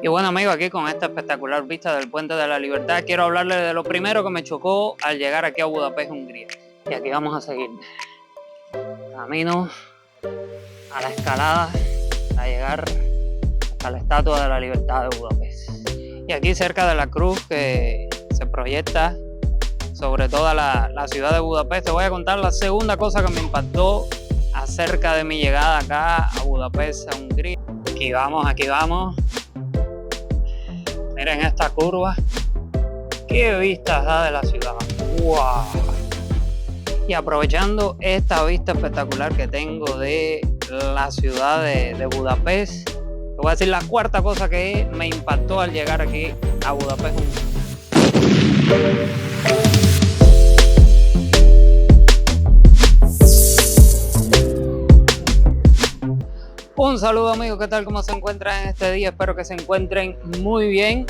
Y bueno amigos, aquí con esta espectacular vista del Puente de la Libertad, quiero hablarles de lo primero que me chocó al llegar aquí a Budapest, Hungría. Y aquí vamos a seguir camino a la escalada a llegar a la Estatua de la Libertad de Budapest. Y aquí cerca de la cruz que se proyecta sobre toda la ciudad de Budapest, te voy a contar la segunda cosa que me impactó acerca de mi llegada acá a Budapest, a Hungría. Aquí vamos. Miren esta curva, qué vistas da de la ciudad. ¡Wow! Y aprovechando esta vista espectacular que tengo de la ciudad de Budapest, te voy a decir la cuarta cosa que me impactó al llegar aquí a Budapest. Un saludo amigos, ¿qué tal? ¿Cómo se encuentran en este día? Espero que se encuentren muy bien.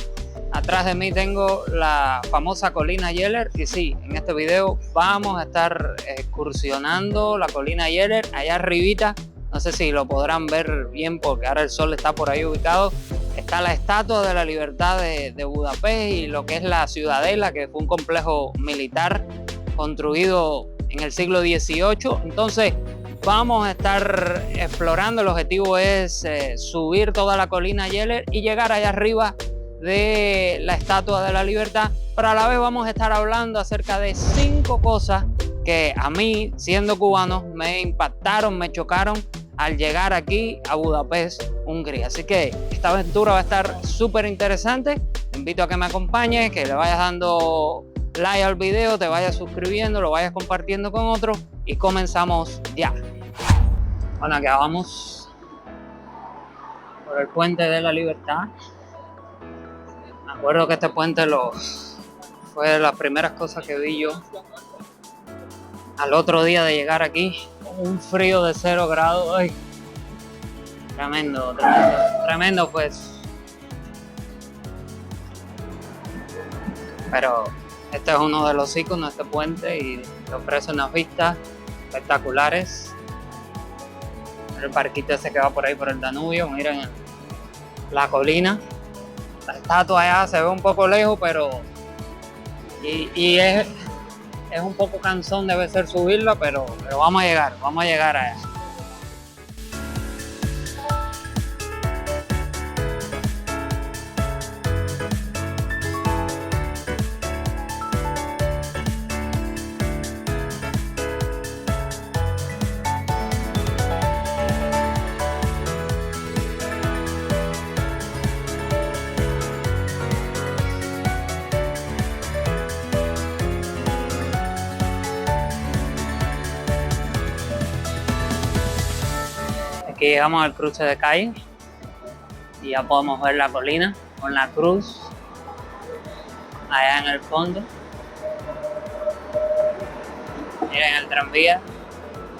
Atrás de mí tengo la famosa colina Yeller y sí, en este video vamos a estar excursionando la colina Yeller allá arribita. No sé si lo podrán ver bien porque ahora el sol está por ahí ubicado. Está la Estatua de la Libertad de Budapest y lo que es la Ciudadela, que fue un complejo militar construido en el siglo XVIII. Entonces vamos a estar explorando. El objetivo es subir toda la colina Yeller y llegar allá arriba de la Estatua de la Libertad, pero a la vez vamos a estar hablando acerca de 5 cosas que a mí, siendo cubano, me impactaron, me chocaron al llegar aquí a Budapest, Hungría. Así que esta aventura va a estar súper interesante. Te invito a que me acompañes, que le vayas dando like al video, te vayas suscribiendo, lo vayas compartiendo con otros y comenzamos ya. Bueno, aquí vamos por el Puente de la Libertad. Me acuerdo que este puente fue de las primeras cosas que vi yo al otro día de llegar aquí, con un frío de 0 grados. ¡Ay! Tremendo pues. Pero este es uno de los iconos de este puente y te ofrece unas vistas espectaculares. El barquito ese que va por ahí por el Danubio, miren la colina. La estatua allá se ve un poco lejos, pero y es un poco cansón, debe ser subirla, pero vamos a llegar allá. Aquí llegamos al cruce de calle y ya podemos ver la colina con la cruz allá en el fondo. Miren el tranvía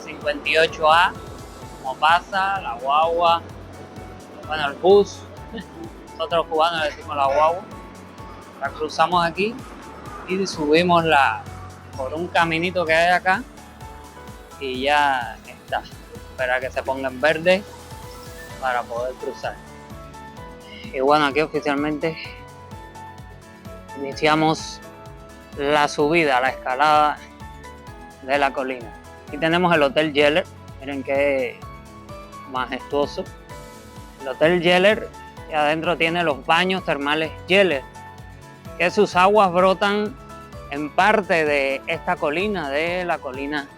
58A, como pasa, la guagua, bueno, el bus, nosotros cubanos le decimos la guagua. La cruzamos aquí y subimos por un caminito que hay acá y ya está. Espera que se ponga en verde para poder cruzar. Y bueno, aquí oficialmente iniciamos la subida, la escalada de la colina. Aquí tenemos el Hotel Yeller, miren qué majestuoso. El Hotel Yeller, y adentro tiene los baños termales Yeller, que sus aguas brotan en parte de esta colina, de la colina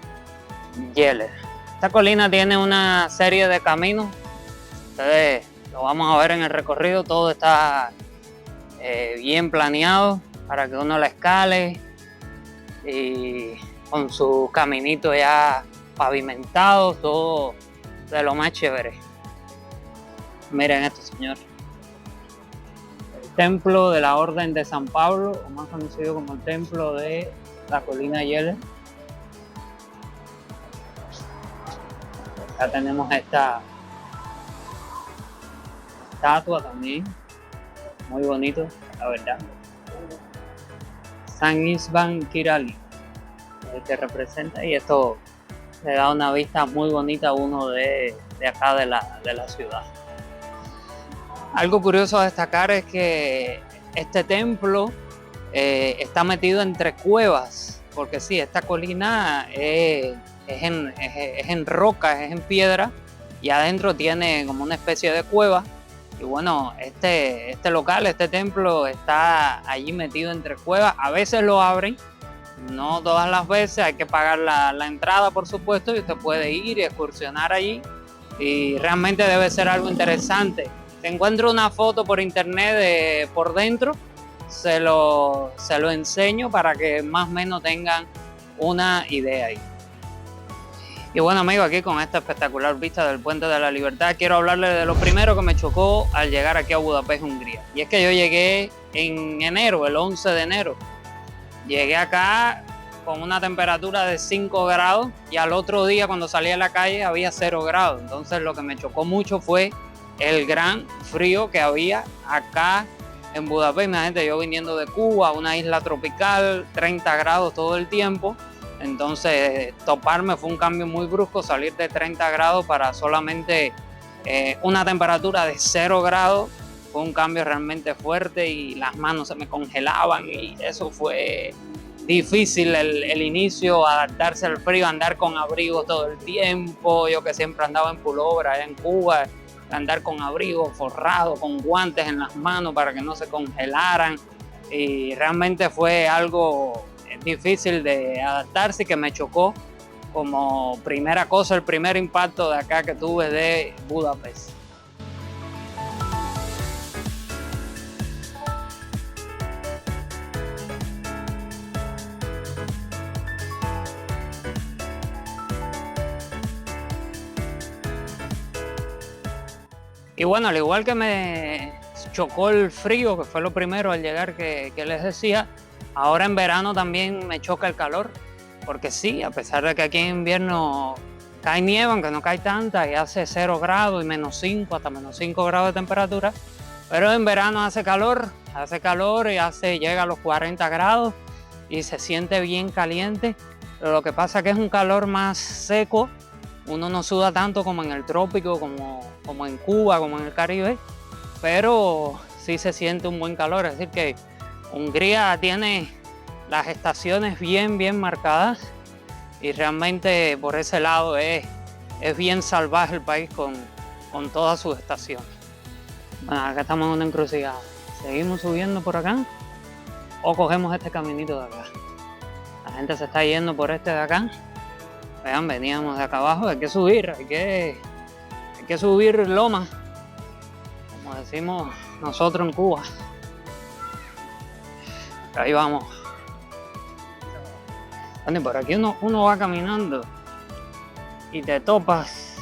Yeller. Esta colina tiene una serie de caminos, ustedes lo vamos a ver en el recorrido, todo está bien planeado para que uno la escale y con su caminito ya pavimentado, todo de lo más chévere. Miren esto, señor. El templo de la Orden de San Pablo, o más conocido como el templo de la colina Yeller. Acá tenemos esta estatua también, muy bonito, la verdad. San István Király, el que representa, y esto le da una vista muy bonita a uno de acá de la ciudad. Algo curioso a destacar es que este templo está metido entre cuevas, porque sí, esta colina es en roca, es en piedra, y adentro tiene como una especie de cueva. Y bueno, este local, este templo está allí metido entre cuevas. A veces lo abren, no todas las veces, hay que pagar la entrada, por supuesto, y usted puede ir y excursionar allí. Y realmente debe ser algo interesante. Si encuentro una foto por internet por dentro, se lo enseño para que más o menos tengan una idea ahí. Y bueno, amigos, aquí con esta espectacular vista del Puente de la Libertad, quiero hablarles de lo primero que me chocó al llegar aquí a Budapest, Hungría. Y es que yo llegué en enero, el 11 de enero. Llegué acá con una temperatura de 5 grados y al otro día cuando salí a la calle había 0 grados. Entonces lo que me chocó mucho fue el gran frío que había acá en Budapest. Imagínate, yo viniendo de Cuba, una isla tropical, 30 grados todo el tiempo. Entonces toparme fue un cambio muy brusco, salir de 30 grados para solamente una temperatura de 0 grados. Fue un cambio realmente fuerte y las manos se me congelaban y eso fue difícil el inicio, adaptarse al frío, andar con abrigo todo el tiempo. Yo que siempre andaba en pullover allá en Cuba, andar con abrigo forrado, con guantes en las manos para que no se congelaran. Y realmente fue algo difícil de adaptarse y que me chocó como primera cosa, el primer impacto de acá que tuve de Budapest. Y bueno, al igual que me chocó el frío, que fue lo primero al llegar que les decía, ahora en verano también me choca el calor, porque sí, a pesar de que aquí en invierno cae nieve, aunque no cae tanta, y hace 0 grados y -5, hasta -5 grados de temperatura, pero en verano hace calor y llega a los 40 grados y se siente bien caliente, pero lo que pasa es que es un calor más seco. Uno no suda tanto como en el trópico, como en Cuba, como en el Caribe, pero sí se siente un buen calor. Es decir que Hungría tiene las estaciones bien marcadas y realmente por ese lado es bien salvaje el país con todas sus estaciones. Bueno, acá estamos en una encrucijada. ¿Seguimos subiendo por acá o cogemos este caminito de acá? La gente se está yendo por este de acá. Vean, veníamos de acá abajo, hay que subir, hay que subir loma, como decimos nosotros en Cuba. Ahí vamos. Bueno, y por aquí uno va caminando y te topas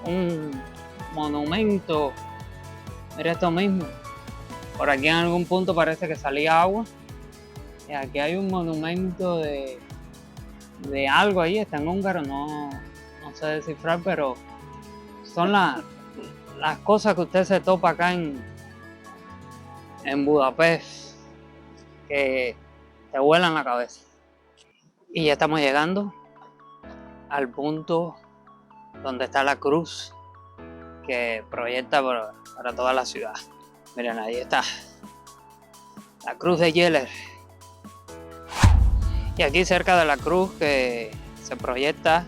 un monumento. Mira esto mismo. Por aquí en algún punto parece que salía agua. Y aquí hay un monumento de algo ahí, está en húngaro, no sé descifrar, pero son las cosas que usted se topa acá en Budapest, que te vuelan la cabeza. Y ya estamos llegando al punto donde está la cruz que proyecta para toda la ciudad. Miren, ahí está la cruz de Yeller. Y aquí cerca de la cruz que se proyecta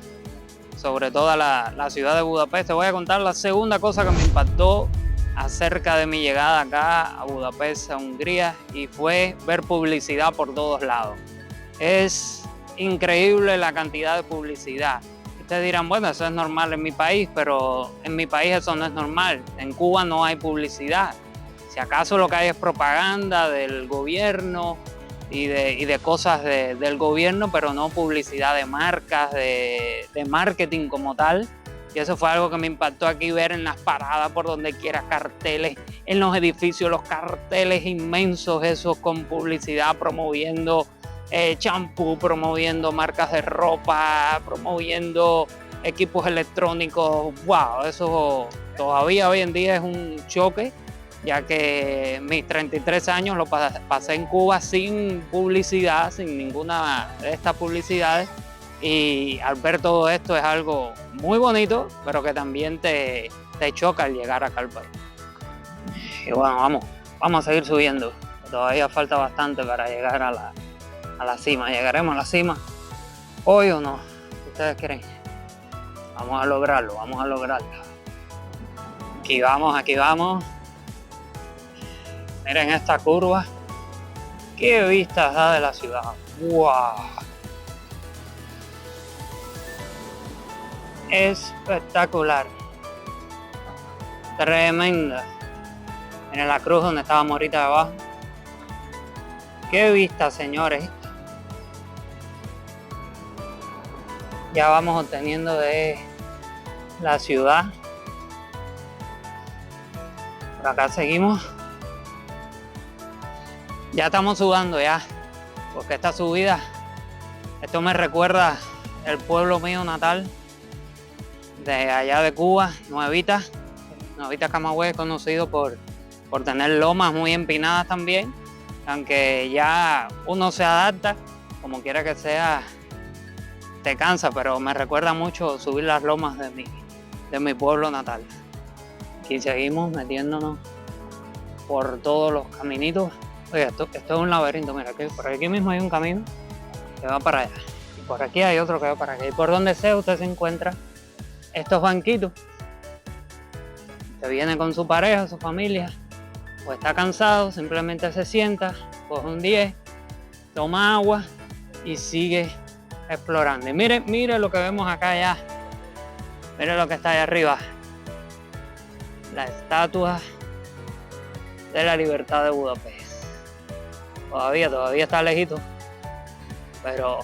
sobre toda la ciudad de Budapest, te voy a contar la segunda cosa que me impactó acerca de mi llegada acá a Budapest, a Hungría, y fue ver publicidad por todos lados. Es increíble la cantidad de publicidad. Ustedes dirán, bueno, eso es normal en mi país, pero en mi país eso no es normal. En Cuba no hay publicidad. Si acaso lo que hay es propaganda del gobierno, y de cosas del gobierno, pero no publicidad de marcas, de marketing como tal. Y eso fue algo que me impactó aquí, ver en las paradas por donde quiera carteles, en los edificios, los carteles inmensos esos con publicidad, promoviendo champú, promoviendo marcas de ropa, promoviendo equipos electrónicos. Wow, eso todavía hoy en día es un choque, ya que mis 33 años lo pasé en Cuba sin publicidad, sin ninguna de estas publicidades, y al ver todo esto es algo muy bonito, pero que también te choca al llegar acá al país. Y bueno, vamos a seguir subiendo. Todavía falta bastante para llegar a la cima. ¿Llegaremos a la cima hoy o no? ¿Ustedes creen? Vamos a lograrlo, vamos a lograrlo. Aquí vamos, aquí vamos. Miren esta curva. Qué vistas da de la ciudad. ¡Wow! Espectacular. Tremenda. Miren la cruz donde estábamos ahorita abajo. Qué vista, señores. Ya vamos obteniendo de la ciudad. Por acá seguimos. Ya estamos sudando ya, porque esta subida, esto me recuerda el pueblo mío natal, de allá de Cuba, Nuevita Camagüey, es conocido por tener lomas muy empinadas también, aunque ya uno se adapta, como quiera que sea, te cansa, pero me recuerda mucho subir las lomas de mi pueblo natal. Aquí seguimos metiéndonos por todos los caminitos. Oye, esto es un laberinto, mira, que por aquí mismo hay un camino que va para allá. Y por aquí hay otro que va para acá. Y por donde sea usted se encuentra estos banquitos. Usted viene con su pareja, su familia, o está cansado, simplemente se sienta, coge un 10, toma agua y sigue explorando. Y mire lo que vemos acá ya. Mire lo que está allá arriba. La estatua de la libertad de Budapest. Todavía está lejito, pero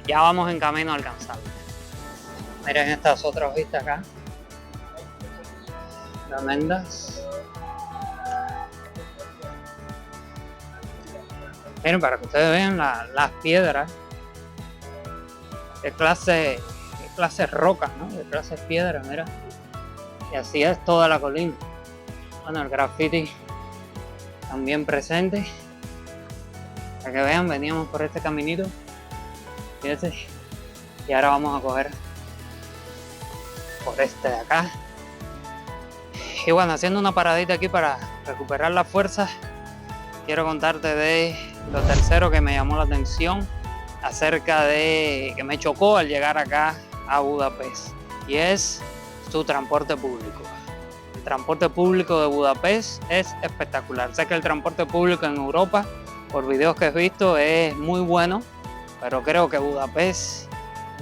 ya vamos en camino a alcanzarlo. Miren estas otras vistas acá, tremendas. Miren, para que ustedes vean las piedras, qué clase rocas, ¿no? Qué clase piedras, mira. Y así es toda la colina. Bueno, el graffiti también presente. Para que vean, veníamos por este caminito, fíjense, y ahora vamos a coger por este de acá. Y bueno, haciendo una paradita aquí para recuperar las fuerzas, quiero contarte de lo tercero que me llamó la atención acerca de que me chocó al llegar acá a Budapest, y es su transporte público. El transporte público de Budapest es espectacular. Sé que el transporte público en Europa, por videos que he visto, es muy bueno, pero creo que Budapest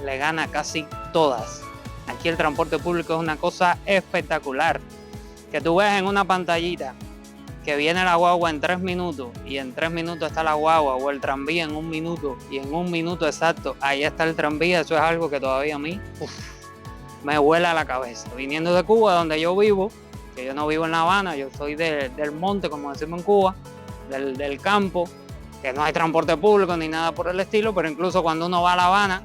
le gana casi todas. Aquí el transporte público es una cosa espectacular, que tú ves en una pantallita que viene la guagua en 3 minutos y en 3 minutos está la guagua, o el tranvía en 1 minuto y en 1 minuto exacto ahí está el tranvía. Eso es algo que todavía a mí me vuela la cabeza. Viniendo de Cuba, donde yo vivo, que yo no vivo en La Habana, yo soy del monte, como decimos en Cuba, del campo, que no hay transporte público ni nada por el estilo, pero incluso cuando uno va a La Habana,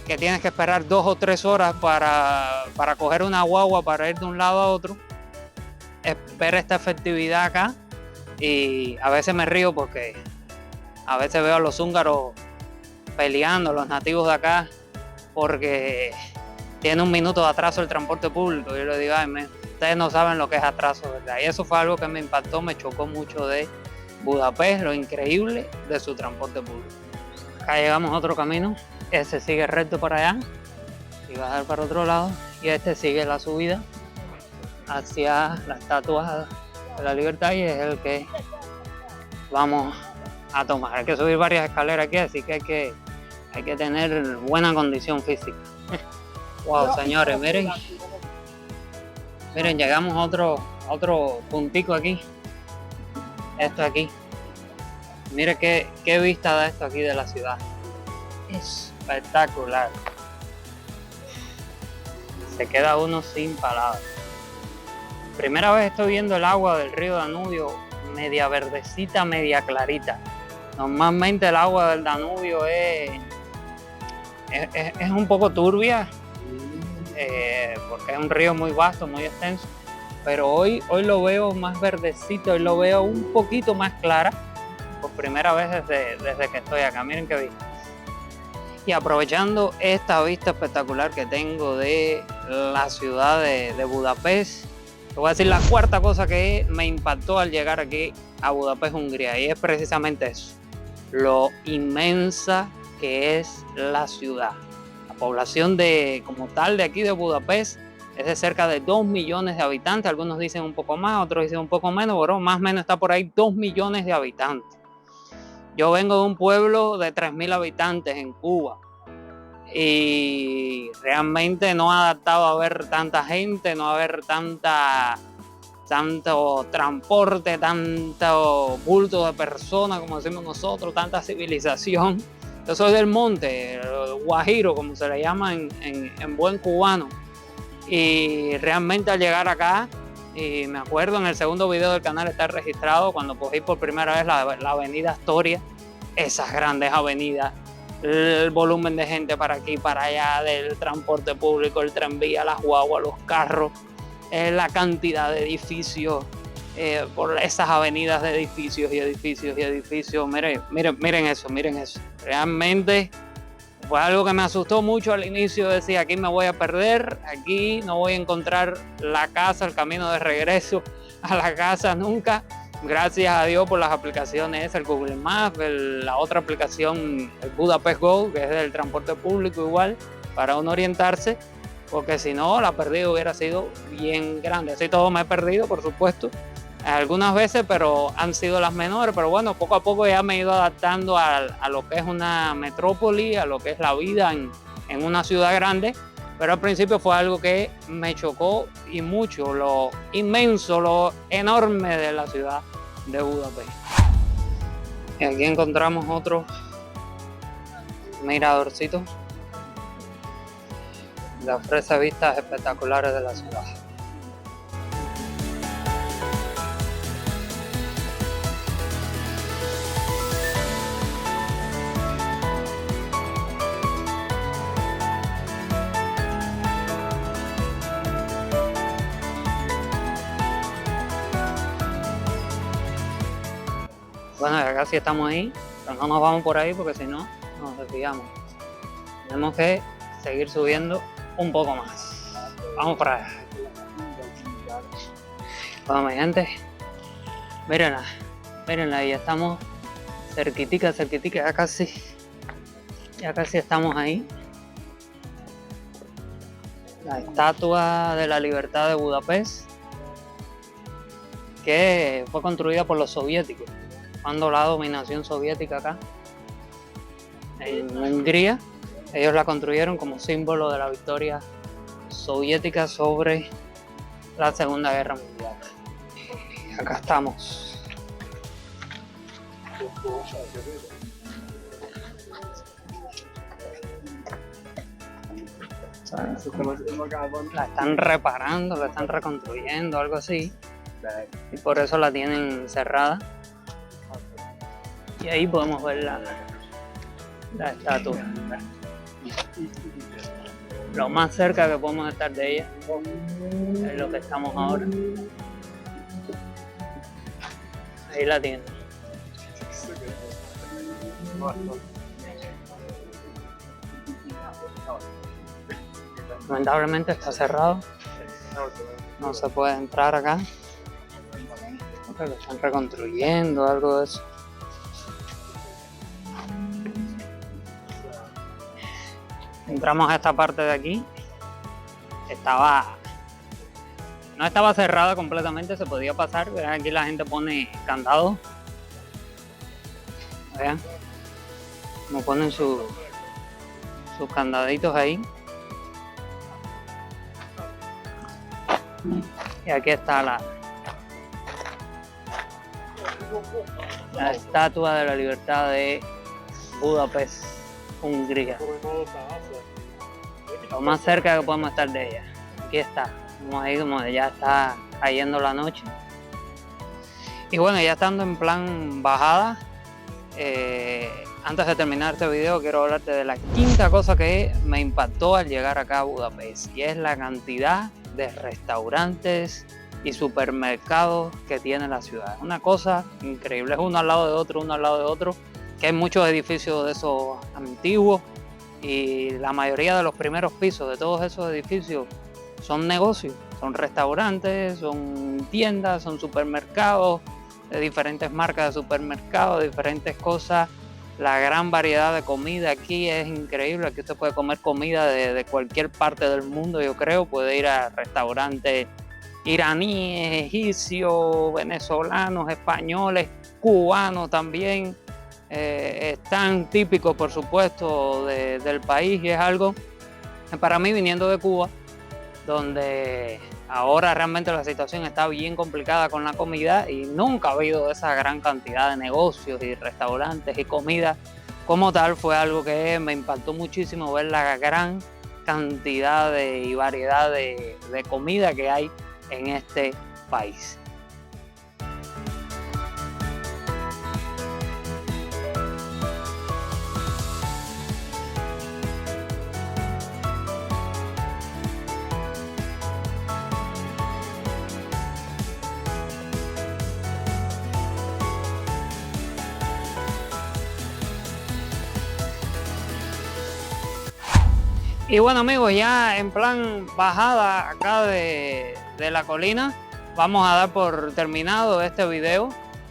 que tienes que esperar 2 o 3 horas para coger una guagua para ir de un lado a otro, espera esta efectividad acá. Y a veces me río porque a veces veo a los húngaros peleando, los nativos de acá, porque tiene 1 minuto de atraso el transporte público. Yo le digo, ay, ustedes no saben lo que es atraso, ¿verdad? Y eso fue algo que me impactó, me chocó mucho de Budapest, lo increíble de su transporte público. Acá llegamos a otro camino, ese sigue recto para allá y va a dar para otro lado, y este sigue la subida hacia la estatua de la libertad, y es el que vamos a tomar. Hay que subir varias escaleras aquí, así que hay que tener buena condición física. Wow, señores, miren, llegamos a otro puntico aquí. Esto aquí, mire qué vista da esto aquí de la ciudad. Espectacular. Se queda uno sin palabras. Primera vez estoy viendo el agua del río Danubio media verdecita, media clarita. Normalmente el agua del Danubio es un poco turbia, porque es un río muy vasto, muy extenso. Pero hoy lo veo más verdecito, hoy lo veo un poquito más clara, por primera vez desde que estoy acá. Miren qué vista. Y aprovechando esta vista espectacular que tengo de la ciudad de Budapest, Te voy a decir la cuarta cosa que me impactó al llegar aquí a Budapest, Hungría, y es precisamente eso, lo inmensa que es la ciudad. La población como tal de aquí de Budapest es de cerca de 2 millones de habitantes, algunos dicen un poco más, otros dicen un poco menos, pero más o menos está por ahí 2 millones de habitantes. Yo vengo de un pueblo de 3.000 habitantes en Cuba y realmente no adaptado a ver tanta gente, no a ver tanto transporte, tanto bulto de personas, como decimos nosotros, tanta civilización. Yo soy del monte, guajiro, como se le llama en buen cubano. Y realmente al llegar acá, y me acuerdo en el segundo video del canal está registrado cuando cogí por primera vez la avenida Astoria, esas grandes avenidas, el volumen de gente para aquí, para allá, del transporte público, el tranvía, las guaguas, los carros, la cantidad de edificios, por esas avenidas de edificios y edificios y edificios. Miren eso. Realmente fue algo que me asustó mucho al inicio. Decía, aquí me voy a perder, aquí no voy a encontrar la casa, el camino de regreso a la casa nunca. Gracias a Dios por las aplicaciones, el Google Maps, la otra aplicación, el Budapest Go, que es del transporte público igual, para uno orientarse, porque si no, la pérdida hubiera sido bien grande. Así todo me he perdido, por supuesto, algunas veces, pero han sido las menores. Pero bueno, poco a poco ya me he ido adaptando a lo que es una metrópoli, a lo que es la vida en una ciudad grande. Pero al principio fue algo que me chocó y mucho, lo inmenso, lo enorme de la ciudad de Budapest. Y aquí encontramos otro miradorcito que ofrece vistas espectaculares de la ciudad. Bueno, ya casi estamos ahí, pero no nos vamos por ahí porque si no nos desviamos. Tenemos que seguir subiendo un poco más. Vamos para allá. Bueno, mi gente, mírenla, ya estamos cerquitica, ya casi estamos ahí. La Estatua de la Libertad de Budapest, que fue construida por los soviéticos cuando la dominación soviética acá en Hungría. Ellos la construyeron como símbolo de la victoria soviética sobre la Segunda Guerra Mundial. Y acá estamos. La están reparando, la están reconstruyendo, algo así. Y por eso la tienen cerrada. Y ahí podemos ver la estatua. Lo más cerca que podemos estar de ella es lo que estamos ahora. Ahí la tienen. Lamentablemente está cerrado. No se puede entrar acá. Porque lo están reconstruyendo, algo de eso. Entramos a esta parte de aquí. No estaba cerrada completamente, se podía pasar. Vean, aquí la gente pone candado. Vean cómo ponen sus candaditos ahí. Y aquí está la Estatua de la Libertad de Budapest, Hungría. Lo más cerca que podemos estar de ella. Aquí está. Vamos ahí como ya está cayendo la noche. Y bueno, ya estando en plan bajada, antes de terminar este video quiero hablarte de la quinta cosa que me impactó al llegar acá a Budapest, y es la cantidad de restaurantes y supermercados que tiene la ciudad. Es una cosa increíble, es uno al lado de otro, que hay muchos edificios de esos antiguos, y la mayoría de los primeros pisos de todos esos edificios son negocios Son restaurantes, son tiendas, son supermercados, de diferentes marcas de supermercados, diferentes cosas. La gran variedad de comida aquí es increíble. Aquí usted puede comer comida de cualquier parte del mundo, yo creo. Puede ir a restaurantes iraníes, egipcios, venezolanos, españoles, cubanos también. Están típicos, por supuesto, del país, y es algo que para mí, viniendo de Cuba, donde ahora realmente la situación está bien complicada con la comida y nunca ha habido esa gran cantidad de negocios y restaurantes y comida como tal, fue algo que me impactó muchísimo ver la gran cantidad y variedad de comida que hay en este país. Y bueno, amigos, ya en plan bajada acá de la colina, vamos a dar por terminado este video.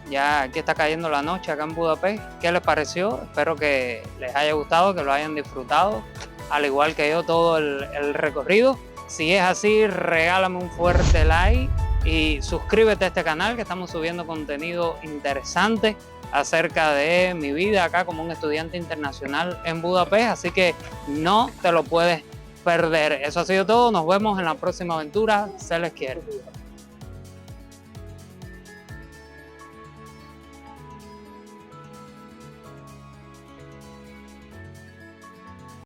Ya aquí está cayendo la noche acá en Budapest. ¿Qué les pareció? Espero que les haya gustado, que lo hayan disfrutado, al igual que yo, todo el recorrido. Si es así, regálame un fuerte like y suscríbete a este canal, que estamos subiendo contenido interesante acerca de mi vida acá como un estudiante internacional en Budapest, así que no te lo puedes perder. Eso ha sido todo, nos vemos en la próxima aventura, se les quiere.